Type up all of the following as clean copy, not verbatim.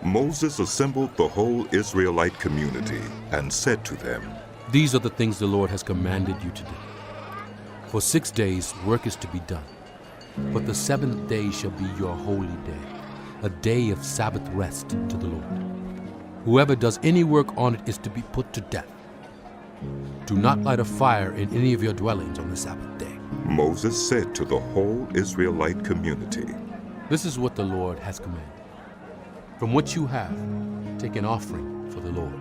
Moses assembled the whole Israelite community and said to them, These are the things the Lord has commanded you to do. For 6 days work is to be done, but the seventh day shall be your holy day, a day of Sabbath rest to the Lord. Whoever does any work on it is to be put to death. Do not light a fire in any of your dwellings on the Sabbath day. Moses said to the whole Israelite community, This is what the Lord has commanded. From what you have, take an offering for the Lord.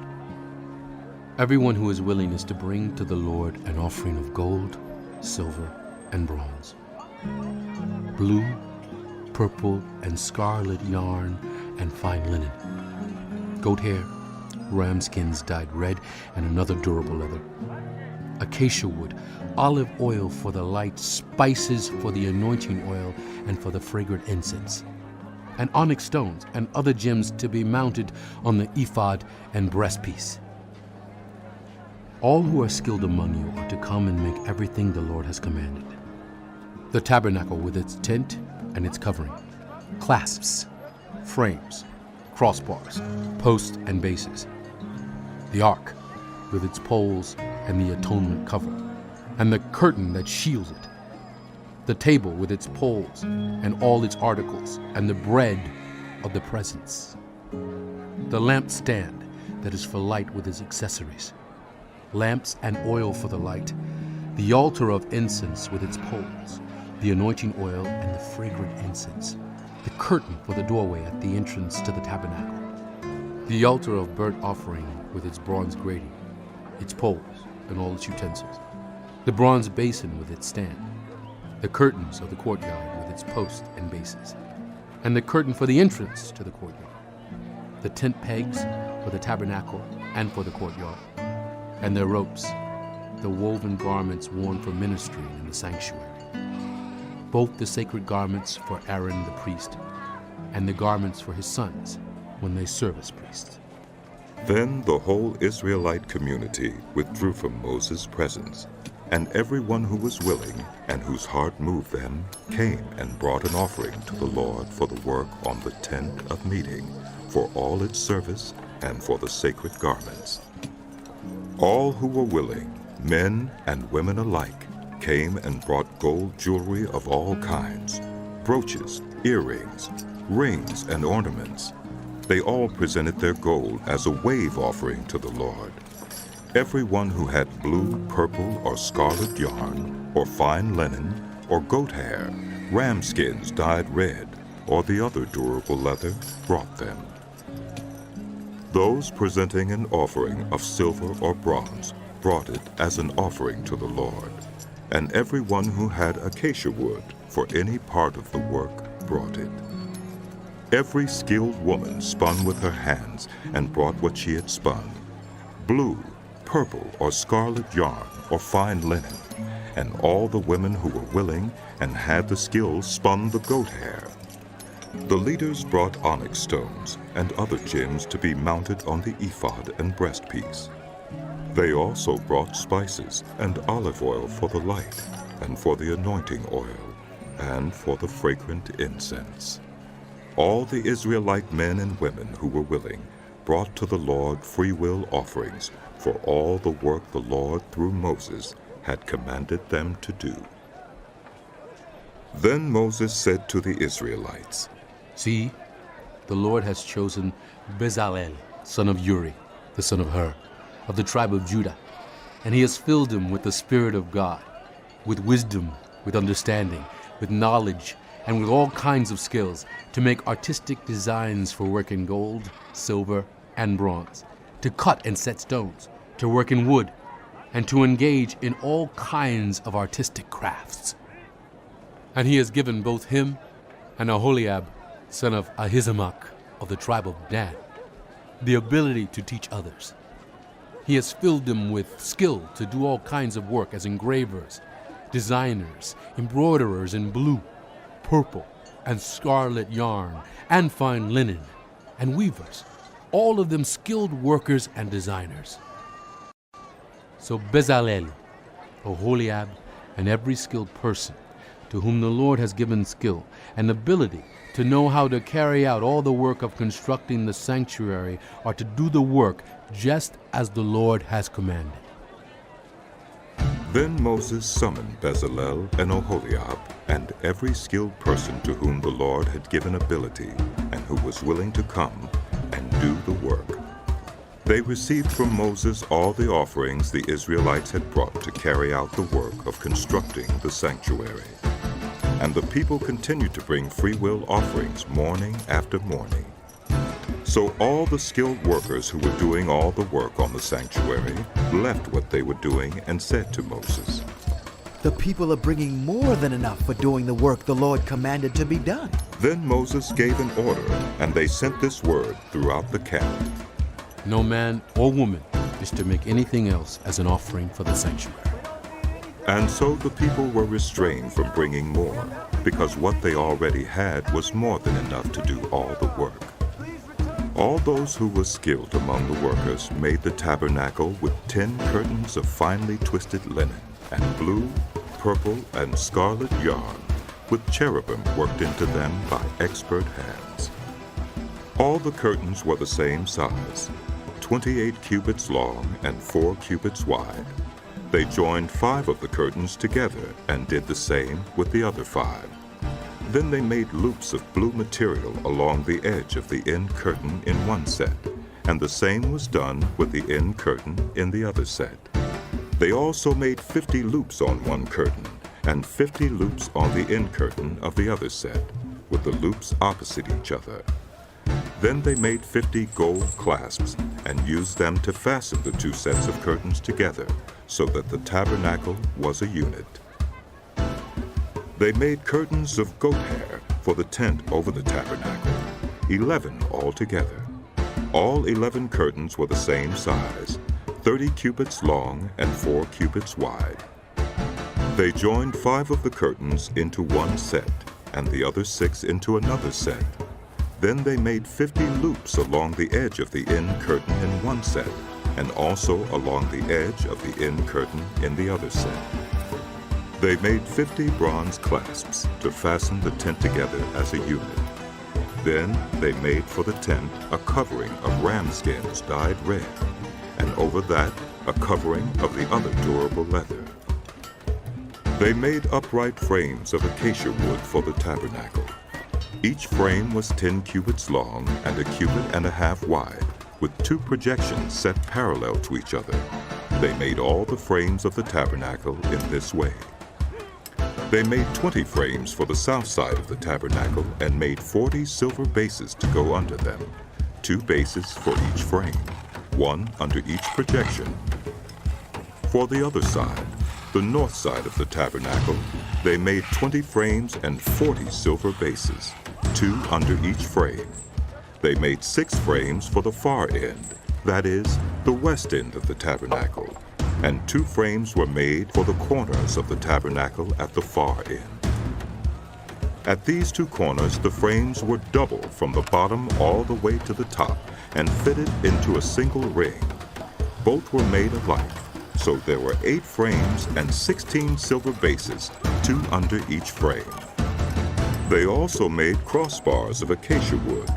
Everyone who is willing is to bring to the Lord an offering of gold, silver, and bronze, blue, purple, and scarlet yarn, and fine linen, goat hair, ram skins dyed red, and another durable leather, acacia wood, olive oil for the light, spices for the anointing oil and for the fragrant incense, and onyx stones and other gems to be mounted on the ephod and breastpiece. All who are skilled among you are to come and make everything the Lord has commanded. The tabernacle with its tent and its covering, clasps, frames, crossbars, posts and bases, the ark with its poles and the atonement cover, and the curtain that shields it, the table with its poles and all its articles, and the bread of the presence, the lampstand that is for light with its accessories, lamps and oil for the light, the altar of incense with its poles, the anointing oil and the fragrant incense, the curtain for the doorway at the entrance to the tabernacle, the altar of burnt offering with its bronze grating, its poles and all its utensils, the bronze basin with its stand, the curtains of the courtyard with its posts and bases, and the curtain for the entrance to the courtyard, the tent pegs for the tabernacle and for the courtyard, and their ropes, the woven garments worn for ministry in the sanctuary, both the sacred garments for Aaron the priest and the garments for his sons when they serve as priests. Then the whole Israelite community withdrew from Moses' presence, and everyone who was willing and whose heart moved them came and brought an offering to the Lord for the work on the tent of meeting, for all its service and for the sacred garments. All who were willing, men and women alike, came and brought gold jewelry of all kinds, brooches, earrings, rings, and ornaments. They all presented their gold as a wave offering to the Lord. Everyone who had blue, purple, or scarlet yarn, or fine linen, or goat hair, ram skins dyed red, or the other durable leather, brought them. Those presenting an offering of silver or bronze brought it as an offering to the Lord, and everyone who had acacia wood for any part of the work brought it. Every skilled woman spun with her hands and brought what she had spun, blue, purple, or scarlet yarn, or fine linen, and all the women who were willing and had the skill spun the goat hair. The leaders brought onyx stones and other gems to be mounted on the ephod and breastpiece. They also brought spices and olive oil for the light, and for the anointing oil, and for the fragrant incense. All the Israelite men and women who were willing brought to the Lord freewill offerings for all the work the Lord through Moses had commanded them to do. Then Moses said to the Israelites, See, the Lord has chosen Bezalel, son of Uri, the son of Hur, of the tribe of Judah, and he has filled him with the Spirit of God, with wisdom, with understanding, with knowledge, and with all kinds of skills, to make artistic designs for work in gold, silver, and bronze, to cut and set stones, to work in wood, and to engage in all kinds of artistic crafts. And he has given both him and Aholiab, son of Ahisamach, of the tribe of Dan, the ability to teach others. He has filled them with skill to do all kinds of work as engravers, designers, embroiderers in blue, purple, and scarlet yarn, and fine linen, and weavers, all of them skilled workers and designers. So Bezalel, Aholiab, and every skilled person to whom the Lord has given skill and ability to know how to carry out all the work of constructing the sanctuary are to do the work just as the Lord has commanded. Then Moses summoned Bezalel and Oholiab and every skilled person to whom the Lord had given ability and who was willing to come and do the work. They received from Moses all the offerings the Israelites had brought to carry out the work of constructing the sanctuary. And the people continued to bring freewill offerings morning after morning. So all the skilled workers who were doing all the work on the sanctuary left what they were doing and said to Moses, "The people are bringing more than enough for doing the work the Lord commanded to be done." Then Moses gave an order, and they sent this word throughout the camp. No man or woman is to make anything else as an offering for the sanctuary. And so the people were restrained from bringing more, because what they already had was more than enough to do all the work. All those who were skilled among the workers made the tabernacle with 10 curtains of finely twisted linen, and blue, purple, and scarlet yarn, with cherubim worked into them by expert hands. All the curtains were the same size, 28 cubits long and 4 cubits wide. They joined 5 of the curtains together and did the same with the other 5. Then they made loops of blue material along the edge of the end curtain in one set, and the same was done with the end curtain in the other set. They also made 50 loops on one curtain, and 50 loops on the end curtain of the other set, with the loops opposite each other. Then they made 50 gold clasps and used them to fasten the 2 sets of curtains together, so that the tabernacle was a unit. They made curtains of goat hair for the tent over the tabernacle, 11 altogether. All 11 curtains were the same size, 30 cubits long and 4 cubits wide. They joined 5 of the curtains into one set, and the other 6 into another set. Then they made 50 loops along the edge of the end curtain in one set, and also along the edge of the end curtain in the other set. They made 50 bronze clasps to fasten the tent together as a unit. Then they made for the tent a covering of ram skins dyed red, and over that a covering of the other durable leather. They made upright frames of acacia wood for the tabernacle. Each frame was 10 cubits long and a cubit and a half wide, with 2 projections set parallel to each other. They made all the frames of the tabernacle in this way. They made 20 frames for the south side of the tabernacle and made 40 silver bases to go under them, 2 bases for each frame, 1 under each projection. For the other side, the north side of the tabernacle, they made 20 frames and 40 silver bases, 2 under each frame. They made 6 frames for the far end, that is, the west end of the tabernacle, and 2 frames were made for the corners of the tabernacle at the far end. At these 2 corners, the frames were double from the bottom all the way to the top and fitted into a single ring. Both were made alike, so there were 8 frames and 16 silver bases, 2 under each frame. They also made crossbars of acacia wood,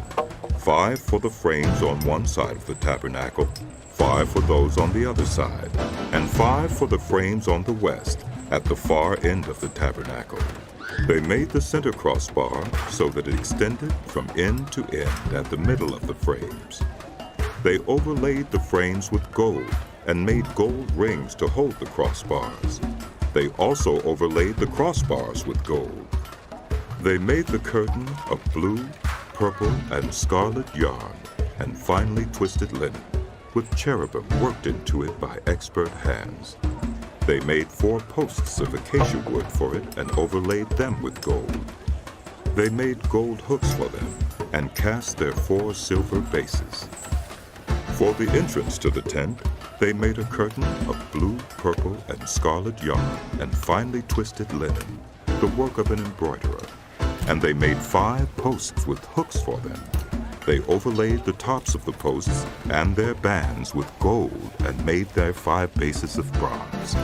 5 for the frames on one side of the tabernacle, 5 for those on the other side, and 5 for the frames on the west, at the far end of the tabernacle. They made the center crossbar so that it extended from end to end at the middle of the frames. They overlaid the frames with gold and made gold rings to hold the crossbars. They also overlaid the crossbars with gold. They made the curtain of blue, purple, and scarlet yarn and finely twisted linen, with cherubim worked into it by expert hands. They made 4 posts of acacia wood for it and overlaid them with gold. They made gold hooks for them and cast their 4 silver bases. For the entrance to the tent, they made a curtain of blue, purple, and scarlet yarn and finely twisted linen, the work of an embroiderer. And they made 5 posts with hooks for them. They overlaid the tops of the posts and their bands with gold and made their 5 bases of bronze.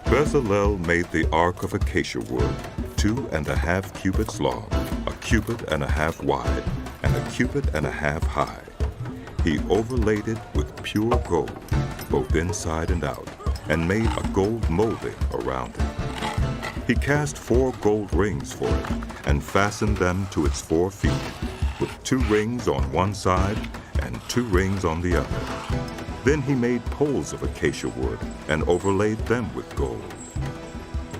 Bezalel made the ark of acacia wood, 2.5 cubits long, 1.5 cubits wide, and 1.5 cubits high. He overlaid it with pure gold, both inside and out, and made a gold molding around it. He cast 4 gold rings for it and fastened them to its 4 feet, with 2 rings on one side and 2 rings on the other. Then he made poles of acacia wood and overlaid them with gold.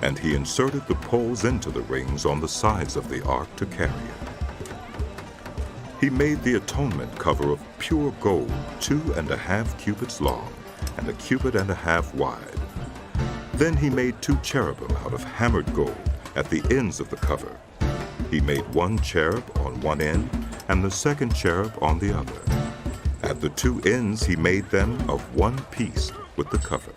And he inserted the poles into the rings on the sides of the ark to carry it. He made the atonement cover of pure gold, 2.5 cubits long and 1.5 cubits wide. Then he made 2 cherubim out of hammered gold at the ends of the cover. He made 1 cherub on one end and the second cherub on the other. At the 2 ends he made them of one piece with the cover.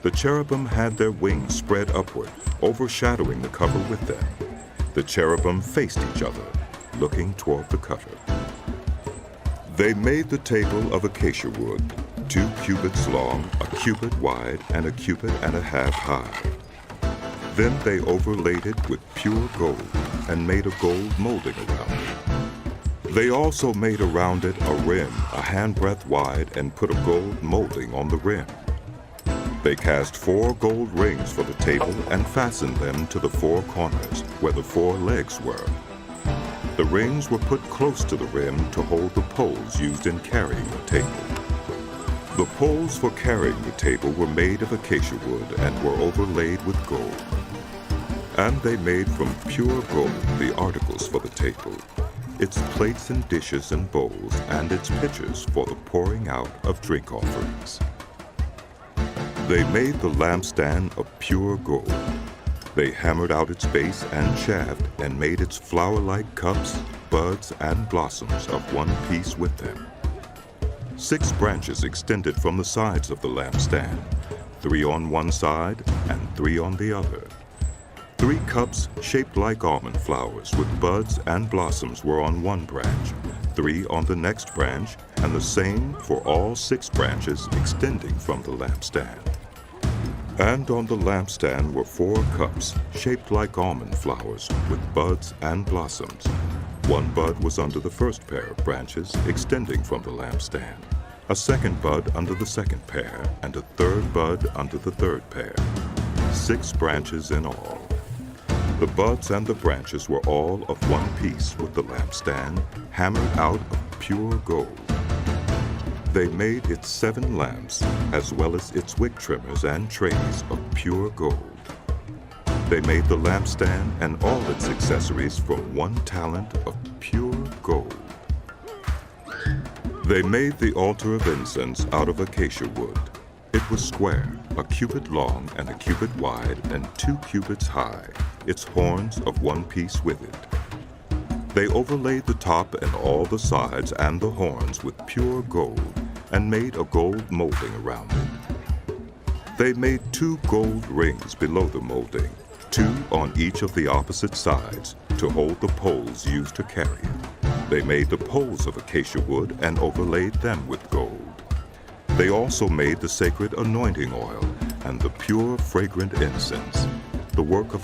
The cherubim had their wings spread upward, overshadowing the cover with them. The cherubim faced each other, looking toward the cover. They made the table of acacia wood, 2 cubits long, 1 cubit wide, and 1.5 cubits high. Then they overlaid it with pure gold and made a gold molding around it. They also made around it a rim 1 handbreadth wide and put a gold molding on the rim. They cast 4 gold rings for the table and fastened them to the 4 corners where the 4 legs were. The rings were put close to the rim to hold the poles used in carrying the table. The poles for carrying the table were made of acacia wood and were overlaid with gold. And they made from pure gold the articles for the table, its plates and dishes and bowls, and its pitchers for the pouring out of drink offerings. They made the lampstand of pure gold. They hammered out its base and shaft and made its flower-like cups, buds, and blossoms of one piece with them. 6 branches extended from the sides of the lampstand, 3 on one side and 3 on the other. 3 cups shaped like almond flowers with buds and blossoms were on one branch, 3 on the next branch, and the same for all 6 branches extending from the lampstand. And on the lampstand were 4 cups shaped like almond flowers with buds and blossoms. 1 bud was under the first pair of branches extending from the lampstand, a second bud under the second pair, and a third bud under the third pair. 6 branches in all. The buds and the branches were all of one piece with the lampstand, hammered out of pure gold. They made its 7 lamps, as well as its wick trimmers and trays of pure gold. They made the lampstand and all its accessories from 1 talent of pure gold. They made the altar of incense out of acacia wood. It was square, 1 cubit long and 1 cubit wide, and 2 cubits high, its horns of one piece with it. They overlaid the top and all the sides and the horns with pure gold, and made a gold molding around it. They made 2 gold rings below the molding, 2 on each of the opposite sides, to hold the poles used to carry it. They made the poles of acacia wood and overlaid them with gold. They also made the sacred anointing oil and the pure fragrant incense, the work of a